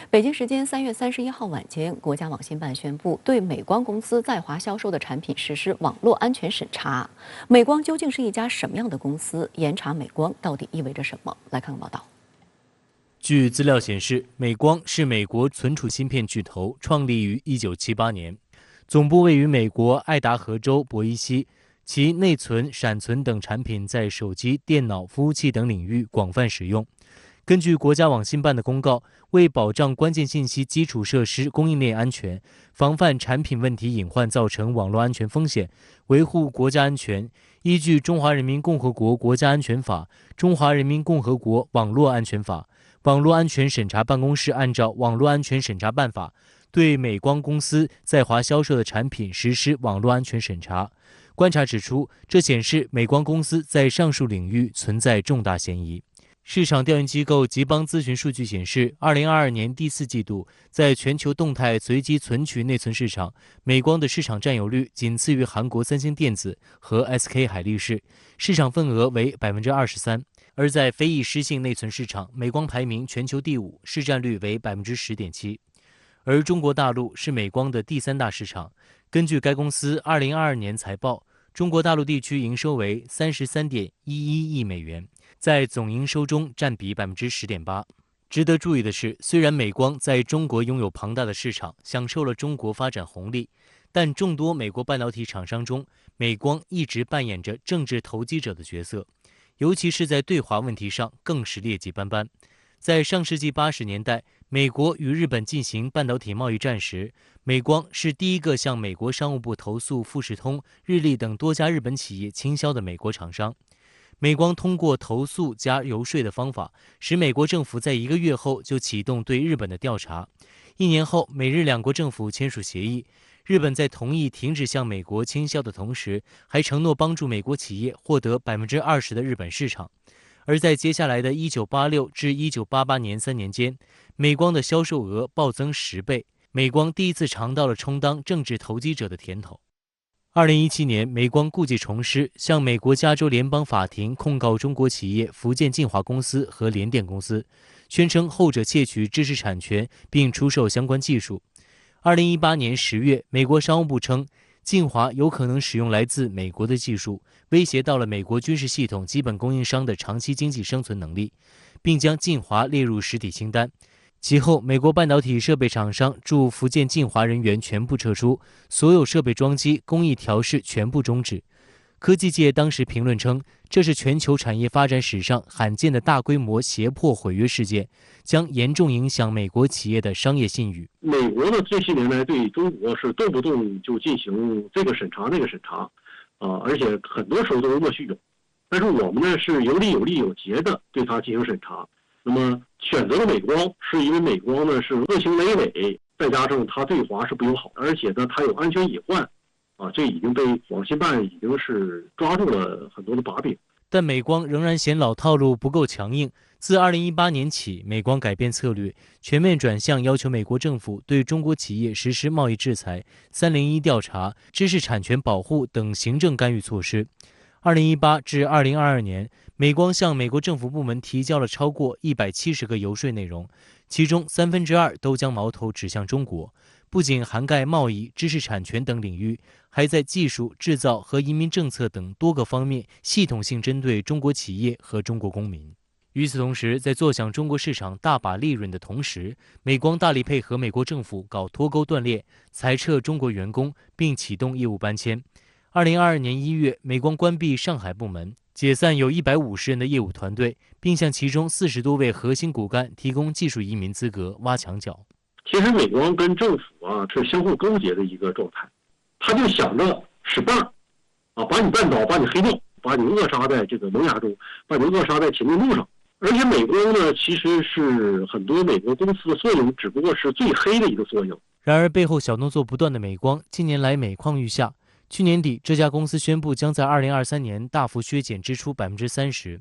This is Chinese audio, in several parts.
北京时间3月31号晚间，国家网信办宣布对美光公司在华销售的产品实施网络安全审查。美光究竟是一家什么样的公司？严查美光到底意味着什么？来看看报道。据资料显示，美光是美国存储芯片巨头，创立于1978年，总部位于美国爱达荷州博伊西。其内存、闪存等产品在手机、电脑、服务器等领域广泛使用。根据国家网信办的公告，为保障关键信息基础设施供应链安全，防范产品问题隐患造成网络安全风险，维护国家安全，依据《中华人民共和国国家安全法》、《中华人民共和国网络安全法》，网络安全审查办公室按照《网络安全审查办法》对美光公司在华销售的产品实施网络安全审查。观察指出，这显示美光公司在上述领域存在重大嫌疑。市场调研机构吉邦咨询数据显示，2022年第4季度，在全球动态随机存取内存市场，美光的市场占有率仅次于韩国三星电子和 SK 海力士，市场份额为23%。而在非易失信内存市场，美光排名全球第5，市占率为10.7%。而中国大陆是美光的第3大市场。根据该公司2022年财报，中国大陆地区营收为33.11亿美元，在总营收中占比10.8%。值得注意的是，虽然美光在中国拥有庞大的市场，享受了中国发展红利，但众多美国半导体厂商中，美光一直扮演着政治投机者的角色，尤其是在对华问题上更是劣迹斑斑。在上世纪80年代，美国与日本进行半导体贸易战时，美光是第一个向美国商务部投诉富士通、日立等多家日本企业倾销的美国厂商。美光通过投诉加游说的方法，使美国政府在1个月后就启动对日本的调查。1年后，美日两国政府签署协议，日本在同意停止向美国倾销的同时，还承诺帮助美国企业获得20%的日本市场。而在接下来的1986至1988年3年间，美光的销售额暴增10倍，美光第一次尝到了充当政治投机者的甜头。2017年，美光故技重施，向美国加州联邦法庭控告中国企业福建晋华公司和联电公司，宣称后者窃取知识产权并出售相关技术。2018年10月，美国商务部称，晋华有可能使用来自美国的技术，威胁到了美国军事系统基本供应商的长期经济生存能力，并将晋华列入实体清单。其后，美国半导体设备厂商驻福建晋华人员全部撤出，所有设备装机、工艺调试全部终止。科技界当时评论称，这是全球产业发展史上罕见的大规模胁迫毁约事件，将严重影响美国企业的商业信誉。美国呢，这些年来对中国是动不动就进行这个审查那个审查，而且很多时候都是莫须有。但是我们呢是有理有利有节的对它进行审查。那么选择了美光，是因为美光呢是恶行累累，再加上它对华是不友好，而且呢它有安全隐患，这已经被网信办已经是抓住了很多的把柄。但美光仍然嫌老套路不够强硬。自2018年起，美光改变策略，全面转向要求美国政府对中国企业实施贸易制裁、301调查、知识产权保护等行政干预措施。2018至2022年，美光向美国政府部门提交了超过170个游说内容，其中2/3都将矛头指向中国，不仅涵盖贸易、知识产权等领域，还在技术、制造和移民政策等多个方面系统性针对中国企业和中国公民。与此同时，在坐享中国市场大把利润的同时，美光大力配合美国政府搞脱钩断裂，裁撤中国员工，并启动业务搬迁。2022年1月，美光关闭上海部门，解散有150人的业务团队，并向其中40多位核心骨干提供技术移民资格，挖墙脚。其实美光跟政府是相互勾结的一个状态，他就想着使绊把你绊倒，把你黑掉，把你扼杀在这个萌芽中，把你扼杀在前进路上。而且美光呢，其实是很多美国公司的作用，只不过是最黑的一个作用。然而，背后小动作不断的美光，近年来每况愈下。去年底，这家公司宣布将在2023年大幅削减支出30%。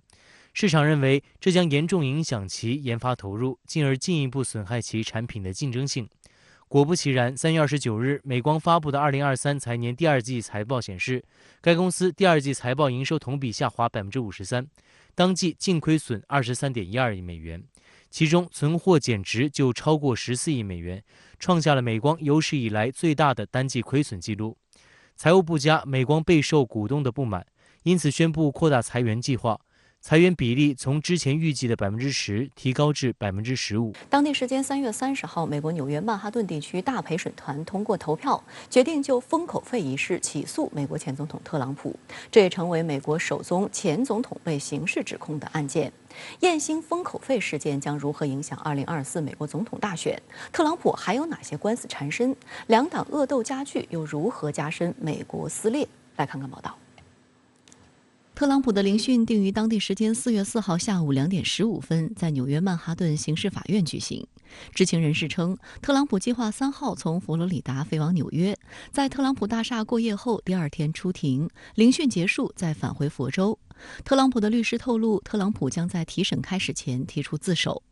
市场认为这将严重影响其研发投入，进而进一步损害其产品的竞争性。果不其然，3月29日，美光发布的2023财年第二季财报显示，该公司第二季财报营收同比下滑53%，当季净亏损23.12亿美元。其中存货减值就超过14亿美元，创下了美光有史以来最大的单季亏损记录。财务不佳，美光备受股东的不满，因此宣布扩大裁员计划。裁员比例从之前预计的10%提高至15%。当地时间3月30号，美国纽约曼哈顿地区大陪审团通过投票，决定就封口费一事起诉美国前总统特朗普，这也成为美国首宗前总统被刑事指控的案件。验薪封口费事件将如何影响2024美国总统大选？特朗普还有哪些官司缠身？两党恶斗加剧，又如何加深美国撕裂？来看看报道。特朗普的聆讯定于当地时间4月4号下午2点15分，在纽约曼哈顿刑事法院举行。知情人士称，特朗普计划3号从佛罗里达飞往纽约，在特朗普大厦过夜后，第2天出庭，聆讯结束再返回佛州。特朗普的律师透露，特朗普将在提审开始前提出自首。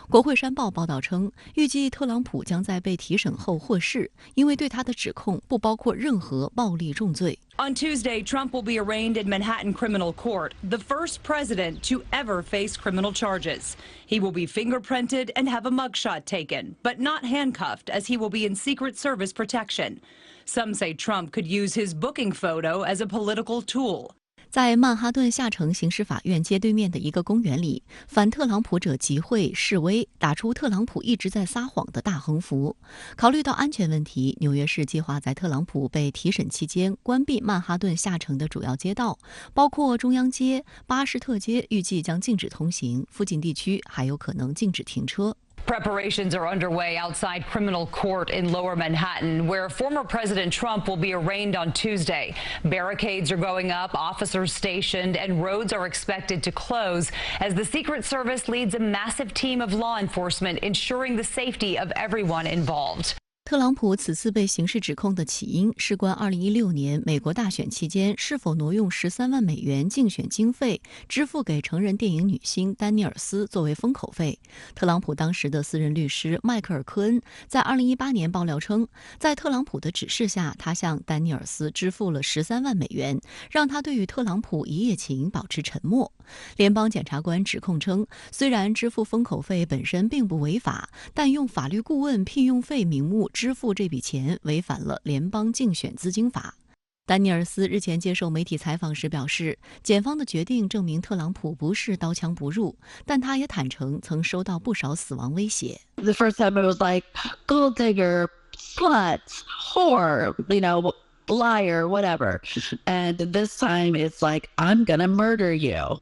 国会山报报道称，预计特朗普将在被提审后获释，因为对他的指控不包括任何暴力重罪。On Tuesday, Trump will be arraigned in Manhattan Criminal Court, the first president to ever face criminal charges. He will be fingerprinted and have a mugshot taken, but not handcuffed, as he will be in Secret Service protection. Some say Trump could use his booking photo as a political tool. 在曼哈顿下城刑事法院街对面的一个公园里，反特朗普者集会示威，打出特朗普一直在撒谎的大横幅。考虑到安全问题，纽约市计划在特朗普被提审期间关闭曼哈顿下城的主要街道，包括中央街、巴士特街，预计将禁止通行，附近地区还有可能禁止停车。Preparations are underway outside criminal court in Lower Manhattan, where former President Trump will be arraigned on Tuesday. Barricades are going up, officers stationed, and roads are expected to close as the Secret Service leads a massive team of law enforcement ensuring the safety of everyone involved. 特朗普此次被刑事指控的起因事关2016年美国大选期间是否挪用13万美元竞选经费支付给成人电影女星丹尼尔斯作为封口费。特朗普当时的私人律师迈克尔·科恩在2018年爆料称，在特朗普的指示下，他向丹尼尔斯支付了13万美元，让他对于特朗普一夜情保持沉默。联邦检察官指控称，虽然支付封口费本身并不违法，但用法律顾问聘用费名目支付这笔钱违反了联邦竞选资金法。丹尼尔斯日前接受媒体采访时表示，检方的决定证明特朗普不是刀枪不入，但他也坦诚曾收到不少死亡威胁。 The first time it was like gold digger, slut, whore, liar, whatever. And this time it's like, I'm gonna murder you.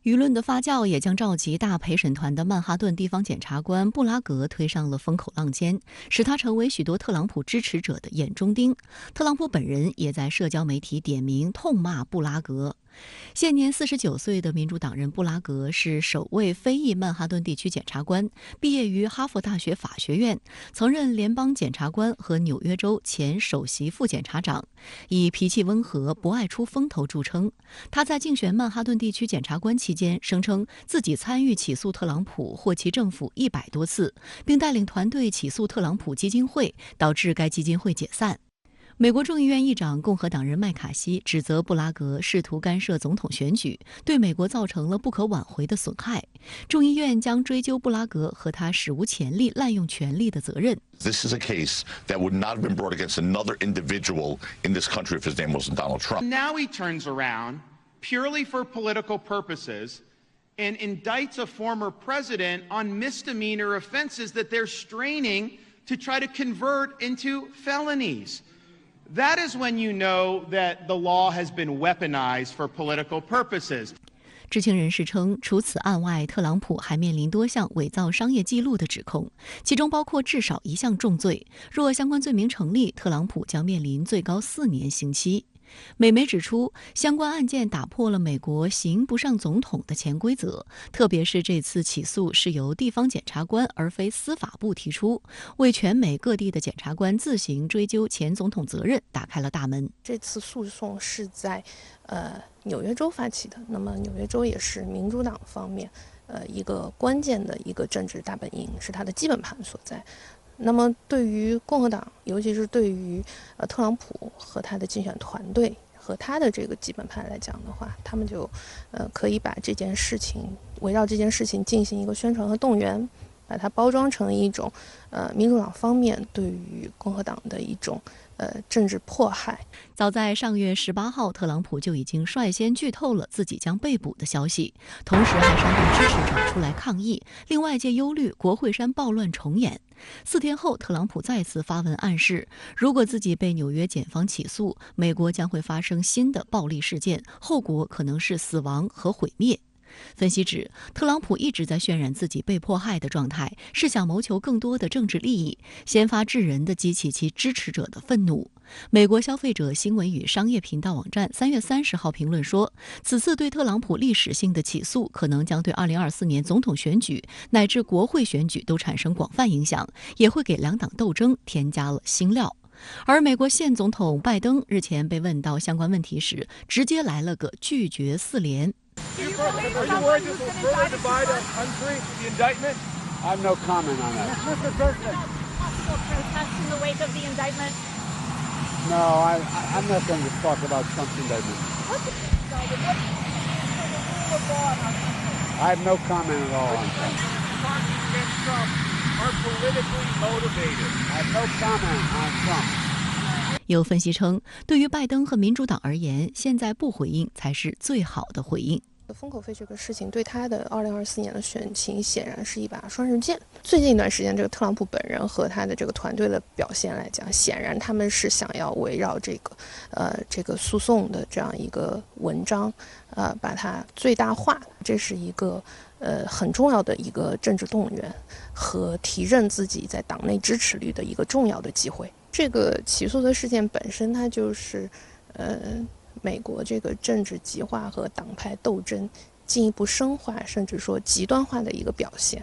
舆论的发酵也将召集大陪审团的曼哈顿地方检察官布拉格推上了风口浪尖，使他成为许多特朗普支持者的眼中钉。特朗普本人也在社交媒体点名痛骂布拉格。现年49岁的民主党人布拉格是首位非裔曼哈顿地区检察官，毕业于哈佛大学法学院，曾任联邦检察官和纽约州前首席副检察长，以脾气温和、不爱出风头著称。他在竞选曼哈顿地区检察官期间，声称自己参与起诉特朗普或其政府100多次，并带领团队起诉特朗普基金会，导致该基金会解散。美国众议院议长共和党人麦卡锡指责布拉格试图干涉总统选举，对美国造成了不可挽回的损害。众议院将追究布拉格和他史无前例滥用权力的责任。 This is a case that would not have been brought against another individual in this country if his name wasn't Donald Trump. Now he turns around purely for political purposes and indicts a former president on misdemeanor offenses that they're straining to try to convert into felonies. That is when you know that the law has been weaponized for political purposes. 知情人士称，除此案外，特朗普还面临多项伪造商业记录的指控，其中包括至少1项重罪。若相关罪名成立，特朗普将面临最高4年刑期。美媒指出，相关案件打破了美国刑不上总统的潜规则，特别是这次起诉是由地方检察官而非司法部提出，为全美各地的检察官自行追究前总统责任打开了大门。这次诉讼是在纽约州发起的，那么纽约州也是民主党方面一个关键的一个政治大本营，是它的基本盘所在。那么对于共和党，尤其是对于特朗普和他的竞选团队和他的这个基本盘来讲的话，他们就可以把这件事情围绕这件事情进行一个宣传和动员，把它包装成一种民主党方面对于共和党的一种政治迫害。早在上月18号，特朗普就已经率先剧透了自己将被捕的消息，同时还煽动支持者出来抗议，令外界忧虑国会山暴乱重演。4天后，特朗普再次发文暗示，如果自己被纽约检方起诉，美国将会发生新的暴力事件，后果可能是死亡和毁灭。分析指，特朗普一直在渲染自己被迫害的状态，是想谋求更多的政治利益，先发制人地激起其支持者的愤怒。美国消费者新闻与商业频道网站3月30号评论说，此次对特朗普历史性的起诉可能将对2024年总统选举乃至国会选举都产生广泛影响，也会给两党斗争添加了新料。而美国现总统拜登日前被问到相关问题时，直接来了个拒绝4连。Are you worried this will further divide our country, the indictment? I have no comment on that. Mr. President. Possible protests in the wake of the indictment? No, I'm not going to talk about Trump's indictment. What's the indictment? What is the rule of law in our country? I have no comment at all on Trump. Talking against Trump are politically motivated. I have no comment on Trump. 有分析称，对于拜登和民主党而言，现在不回应才是最好的回应。封口费这个事情对他的2024年的选情显然是一把双刃剑。最近一段时间，这个特朗普本人和他的这个团队的表现来讲，显然他们是想要围绕这个诉讼的这样一个文章，把它最大化。这是一个很重要的一个政治动员和提振自己在党内支持率的一个重要的机会。这个起诉的事件本身，它就是美国这个政治极化和党派斗争进一步深化，甚至说极端化的一个表现。